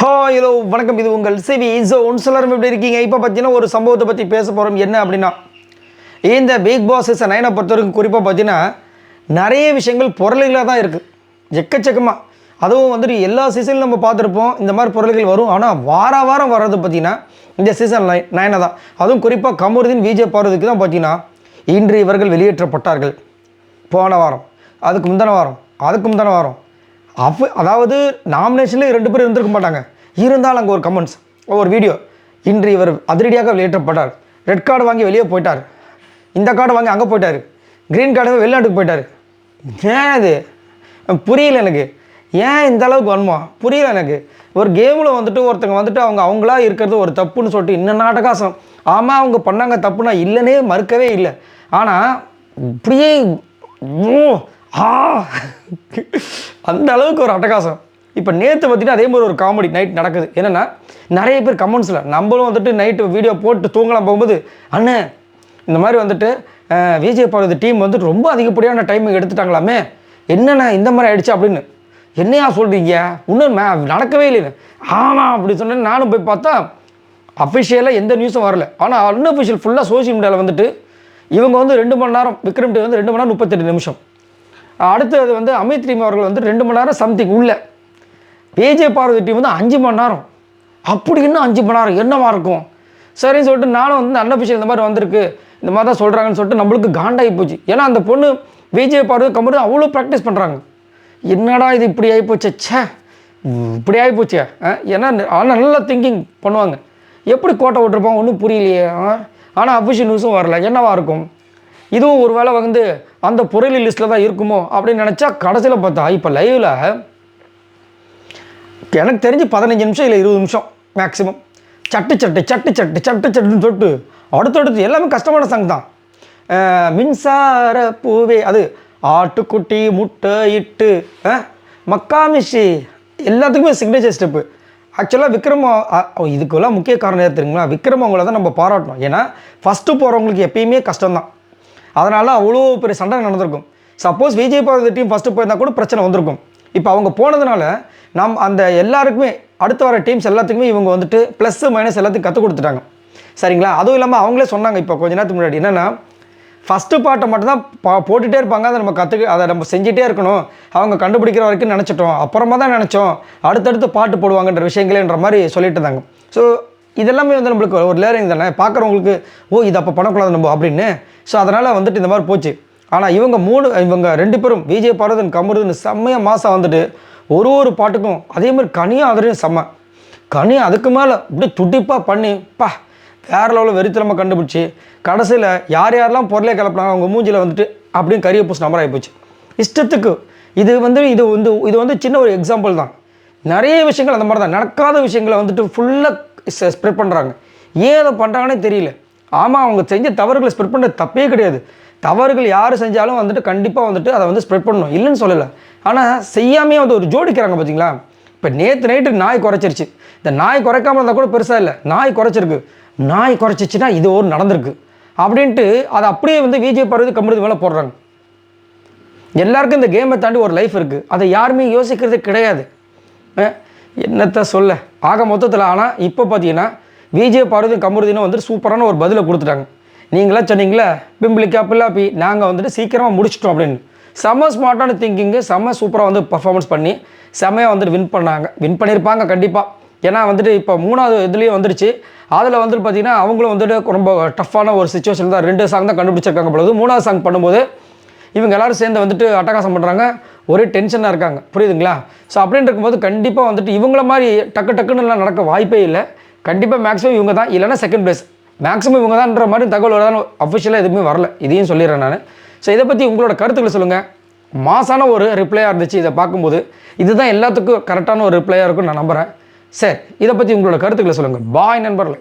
Hello வணக்கம். இது உங்கள் சிவி ஜோன். எல்லாரும் எப்படி இருக்கீங்க? இப்போ பார்த்தீங்கன்னா ஒரு சம்பவத்தை பற்றி பேச போகிறோம். என்ன அப்படின்னா, இந்த பிக் பாஸ் சீசன் 9 பொறுத்த வரைக்கும் குறிப்பாக பார்த்தீங்கன்னா நிறைய விஷயங்கள் பொருள்களாக தான் இருக்குது, எக்கச்சக்கமாக. அதுவும் வந்துட்டு எல்லா சீசன்லையும் நம்ம பார்த்துருப்போம் இந்த மாதிரி பொருள்கள் வரும். ஆனால் வாரம் வர்றது பார்த்தீங்கன்னா இந்த சீசன் 9 தான். அதுவும் குறிப்பாக கமருதீன் விஜய் பார்வதிக்கு தான் பார்த்தீங்கன்னா இன்று இவர்கள் வெளியேற்றப்பட்டார்கள். போன வாரம், அதுக்கு முந்தின வாரம் அதாவது நாமினேஷனில் 2 பேர் இருந்திருக்க மாட்டாங்க. இருந்தாலும் அங்கே ஒரு கமெண்ட்ஸ், ஒரு வீடியோ, இன்று இவர் அதிரடியாக வெளியேற்றப்பட்டார், ரெட் கார்டு வாங்கி வெளியே போயிட்டார், இந்த கார்டு வாங்கி அங்கே போயிட்டார், க்ரீன் கார்டு வெளிநாட்டுக்கு போயிட்டார். ஏன் அது புரியல எனக்கு. ஏன் இந்த அளவுக்கு வரணுமா புரியல எனக்கு. ஒரு கேமில் வந்துட்டு ஒருத்தங்க வந்துட்டு அவங்களா இருக்கிறது ஒரு தப்புன்னு சொல்லிட்டு இன்னும் நாட்டகாசம். ஆமாம் அவங்க பண்ணாங்க தப்புனா இல்லைன்னே மறுக்கவே இல்லை. ஆனால் இப்படியே அந்த அளவுக்கு ஒரு அட்டகாசம். இப்போ நேற்று பார்த்தீங்கன்னா அதே மாதிரி ஒரு காமெடி நைட் நடக்குது. என்னென்னா, நிறைய பேர் கமெண்ட்ஸில் நம்மளும் வந்துட்டு நைட்டு வீடியோ போட்டு தூங்கலாம் போகும்போது, அண்ணே இந்த மாதிரி வந்துட்டு விஜய் பார்வதி டீம் வந்துட்டு ரொம்ப அதிகப்படியான டைமிங் எடுத்துட்டாங்களாமே, என்னென்ன இந்த மாதிரி ஆகிடுச்சு அப்படின்னு. என்னையா சொல்கிறீங்க, இன்னும் நடக்கவே இல்லைன்னு. ஆமாம் அப்படி சொன்னேன். நானும் போய் பார்த்தா அஃபிஷியலாக எந்த நியூஸும் வரல. ஆனால் அன்அஃபிஷியல் ஃபுல்லாக சோஷியல் மீடியாவில் வந்துட்டு இவங்க வந்து 2 மணி நேரம், விக்ரம் டே வந்து 2 மணி நேரம் 38 நிமிஷம். அடுத்தது வந்து அமித் ரீம் அவர்கள் வந்து 2 மணி நேரம் சம்திங் உள்ள. விஜய் பார்வதி டீம் வந்து 5 மணி நேரம். அப்படி இன்னும் 5 மணி நேரம் என்னவா இருக்கும் சரின்னு சொல்லிட்டு நானும் வந்து அன்அஃபிஷியல் இந்த மாதிரி வந்திருக்கு, இந்த மாதிரி தான் சொல்கிறாங்கன்னு சொல்லிட்டு நம்மளுக்கு காண்டாகி போச்சு. ஏன்னா அந்த பொண்ணு விஜய் பார்வதி கமரு அவ்வளோ ப்ராக்டிஸ் பண்ணுறாங்க. என்னடா இது இப்படி ஆகிப்போச்சு, சே இப்படி ஆகிப்போச்சு. ஏன்னா ஆனால் நல்லா திங்கிங் பண்ணுவாங்க. எப்படி கோட்டை விட்டுருப்பாங்க ஒன்றும் புரியலையே. ஆனால் அஃபிஷியல் நியூஸும் வரல, என்னவா இருக்கும். இதுவும் ஒரு வேளை வந்து அந்த பொருள் லிஸ்ட்டில் தான் இருக்குமோ அப்படின்னு நினச்சா கடைசியில் பார்த்தா இப்போ லைவில் எனக்கு தெரிஞ்சு 15 நிமிஷம் இல்லை 20 நிமிஷம் மேக்ஸிமம் சட்டுன்னு சொல்லிட்டு அடுத்தடுத்து எல்லாமே கஷ்டமான சாங் தான். மின்சார பூவே, அது ஆட்டுக்குட்டி முட்டை இட்டு மக்காமிஷி எல்லாத்துக்குமே சிக்னேச்சர் ஸ்டெப்பு. ஆக்சுவலாக விக்ரம் இதுக்கெல்லாம் முக்கிய காரணம் ஏன் தெரியுங்களா, விக்ரம் அவங்கள தான் நம்ம பாராட்டணும். ஏன்னா ஃபஸ்ட்டு போகிறவங்களுக்கு எப்பயுமே கஷ்டம்தான். அதனால் அவ்வளோ பெரிய சண்டை நடந்திருக்கும். Suppose Vijay Parvathi team first போயிருந்தால் கூட பிரச்சனை வந்திருக்கும். இப்போ அவங்க போனதுனால அந்த எல்லாருக்குமே அடுத்து வர டீம்ஸ் எல்லாத்துக்குமே இவங்க வந்துட்டு ப்ளஸ் மைனஸ் எல்லாத்தையும் கற்றுக் கொடுத்துட்டாங்க. சரிங்களா. அதுவும் இல்லாமல் அவங்களே சொன்னாங்க இப்போ கொஞ்ச நேரத்துக்கு முன்னாடி, என்னென்னா ஃபஸ்ட்டு பாட்டை மட்டும்தான் போட்டுகிட்டே இருப்பாங்க, அதை நம்ம அதை நம்ம செஞ்சிட்டே இருக்கணும், அவங்க கண்டுபிடிக்கிற வரைக்கும் நினச்சிட்டோம், அப்புறமா தான் நினச்சோம் அடுத்தடுத்து பாட்டு போடுவாங்கன்ற விஷயங்களேன்ற மாதிரி சொல்லிட்டு இருந்தாங்க. ஸோ இதெல்லாமே வந்து நம்மளுக்கு ஒரு லேரிங் தானே, பார்க்குறவங்களுக்கு இது அப்போ பண்ணக்கூடாது நம்ம அப்படின்னு. ஸோ அதனால் வந்துட்டு இந்த மாதிரி போச்சு. ஆனால் இவங்க 2 பேரும் விஜய் பார்வதி கமருதீன் செம்மையாக மாதம் வந்துட்டு ஒரு பாட்டுக்கும் அதேமாதிரி கனியும் அதிரையும் செம்ம கனி அதுக்கு மேலே இப்படி துடிப்பாக பண்ணி வேறு லெவலில் வெறித்தனமாக கண்டுபிடிச்சி கடைசியில் யாரெல்லாம் பொருளே கிளப்புனாங்க அவங்க மூஞ்சியில் வந்துட்டு அப்படின்னு கரிய பூசி நம்பர் ஆகிப்போச்சு இஷ்டத்துக்கு. இது வந்து சின்ன ஒரு எக்ஸாம்பிள் தான். நிறைய விஷயங்கள் அந்த மாதிரி தான் நடக்காத விஷயங்களை வந்துட்டு ஃபுல்லாக ஸ்ப்ரெட் பண்ணுறாங்க. ஏன் அதை பண்ணுறாங்கன்னே தெரியல. ஆமாம் அவங்க செஞ்ச தவறுகளை ஸ்ப்ரெட் பண்ணுறது தப்பே கிடையாது. தவறுகள் யார் செஞ்சாலும் வந்துட்டு கண்டிப்பாக வந்துட்டு அதை வந்து ஸ்ப்ரெட் பண்ணணும், இல்லைன்னு சொல்லலை. ஆனால் செய்யாமே வந்து ஒரு ஜோடிக்கிறாங்க பார்த்தீங்களா. இப்போ நேற்று நைட்டு நாய் குறைச்சிருச்சு. இந்த நாய் குறைக்காமல் இருந்தால் கூட பெருசாக இல்லை, நாய் குறைச்சிருக்கு. நாய் குறைச்சிச்சுன்னா இது ஒரு நடந்திருக்கு அப்படின்ட்டு அதை அப்படியே வந்து விஜய் பார்வதி கமருதீன் மேலே போடுறாங்க. எல்லாருக்கும் இந்த கேமை தாண்டி ஒரு லைஃப் இருக்குது, அதை யாருமே யோசிக்கிறது கிடையாது. என்னத்தை சொல்ல ஆக மொத்தத்தில். ஆனால் இப்போ பார்த்தீங்கன்னா விஜய் பார்வதி கமருதீனும் வந்துட்டு சூப்பரான ஒரு பதிலை கொடுத்துட்டாங்க. நீங்களாம் சொன்னீங்களே பிம்பிளிக்கா பில்லாப்பி, நாங்கள் வந்துட்டு சீக்கிரமாக முடிச்சிட்டோம் அப்படின்னு. செம்ம ஸ்மார்ட்டான திங்கிங்கு, செம்ம சூப்பராக வந்து பர்ஃபார்மன்ஸ் பண்ணி செம்மையாக வந்துட்டு வின் பண்ணியிருப்பாங்க கண்டிப்பாக. ஏன்னா வந்துட்டு இப்போ 3வது இதுலேயும் வந்துடுச்சு. அதில் வந்துட்டு பார்த்திங்கன்னா அவங்களும் வந்துட்டு ரொம்ப டஃப்பான ஒரு சுச்சுவேஷன் தான். 2 சாங் தான் கண்டுபிடிச்சிருக்காங்க பொழுது. 3வது சாங் பண்ணும்போது இவங்க எல்லோரும் சேர்ந்து வந்துட்டு அட்டகாசம் பண்ணுறாங்க, ஒரே டென்ஷனாக இருக்காங்க, புரியுதுங்களா. ஸோ அப்படின்னு இருக்கும்போது கண்டிப்பாக வந்துட்டு இவங்கள மாதிரி டக்குன்னுலாம் நடக்க வாய்ப்பே இல்லை. கண்டிப்பாக மேக்ஸிமம் இவங்க தான், இல்லைனா செகண்ட் பிளேஸ் மேக்ஸிமம் இவங்க தான்ன்ற மாதிரி தகவல் தான் அஃபிஷியலாக எதுவுமே வரல. இதையும் சொல்லிடுறேன் நான். ஸோ இதை பற்றி உங்களோட கருத்துக்களை சொல்லுங்கள். மாசான ஒரு ரிப்ளையாக இருந்துச்சு இதை பார்க்கும்போது. இதுதான் எல்லாத்துக்கும் கரெக்டான ஒரு ரிப்ளையாக இருக்கும்னு நான் நம்புகிறேன். சரி, இதை பற்றி உங்களோட கருத்துக்களை சொல்லுங்கள். பாய் நண்பர்களே.